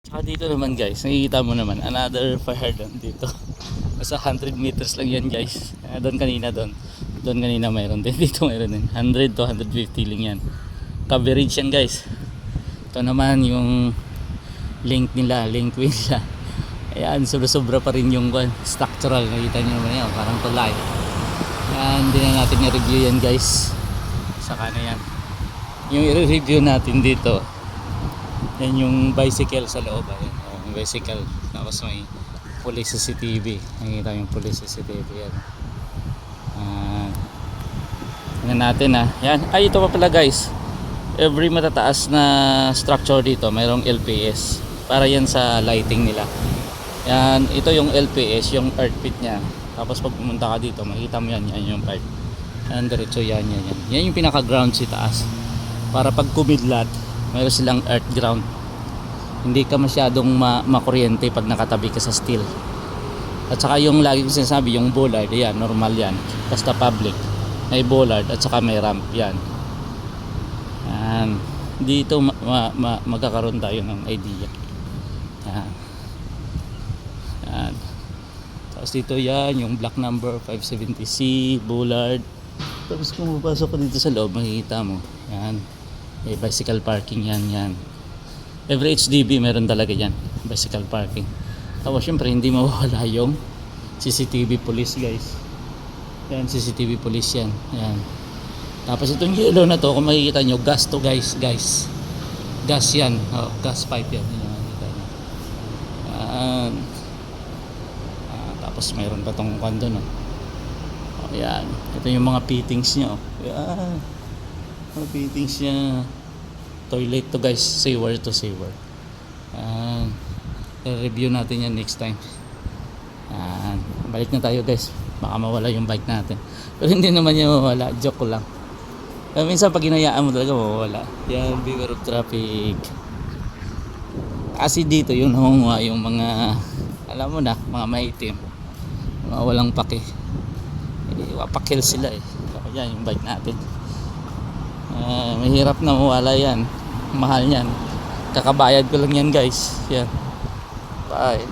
Tsaka dito naman guys, nakikita mo naman another fire doon dito. Nasa 100 meters lang yan guys. Doon kanina mayroon din. Dito mayroon din 100 to 150 lang yan. Coverage yan guys. Ito naman yung link nila, link wheel nila. Ayan, sobra pa rin yung structural. Nakita nyo naman yan, parang tulay. Ayan, hindi na natin i-review yan guys. Saka na yan. Yung i-review natin dito, yan yung bicycle sa loob. Ayan, yung bicycle. Tapos may police CCTV. Nakikita yung police CCTV yan. Yan natin ha. Yan. Ay, ito pa pala guys. Every matataas na structure dito, mayroong LPS. Para yan sa lighting nila. Yan, ito yung LPS, yung earth pit nya. Tapos pag pumunta ka dito, makita mo yan, yan yung part. Yan, diretso yan. Yan yung pinaka ground sa taas. Para pag kumidlat, mayroon silang earth ground. Hindi ka masyadong makuryente pag nakatabi ka sa steel. At saka yung lagi ko sinasabi, yung bollard, yan, normal yan. Basta public, may bollard at saka may ramp yan. Yan. Dito magkakaroon tayo ng idea. Yan. Yan. Tapos dito yan, yung block number 570C, bollard. Tapos kung mapasok ka dito sa loob, makikita mo. Yan. May bicycle parking yan. Every HDB meron talaga yan, bicycle parking. Tapos syempre hindi mawawala yung CCTV police guys. Yan, CCTV police yan. Yan. Tapos itong yellow na to, kung makikita nyo, gas to guys. Gas yan. Oh, gas pipe yan. Yan. Tapos mayroon pa tong kando no. Oh, yan. Ito yung mga fittings nya. Oh. Yan. Mga fittings nya. Toilet to guys. Sewer to sewer. Yan. I-review natin yan next time. Yan. Balik na tayo guys. Baka mawala yung bike natin. Pero hindi naman yan mawala. Joke ko lang. Pero minsan pag hinayaan mo talaga mawawala. Yan. Beware of traffic. Kasi dito yung nangunguha yung mga, alam mo na, mga maitim. Mga walang pake. Wapakil sila eh. Yan yung bike natin. Mahirap na mawala yan. Mahal yan. Kakabayad ko lang yan guys. Yan. Bye.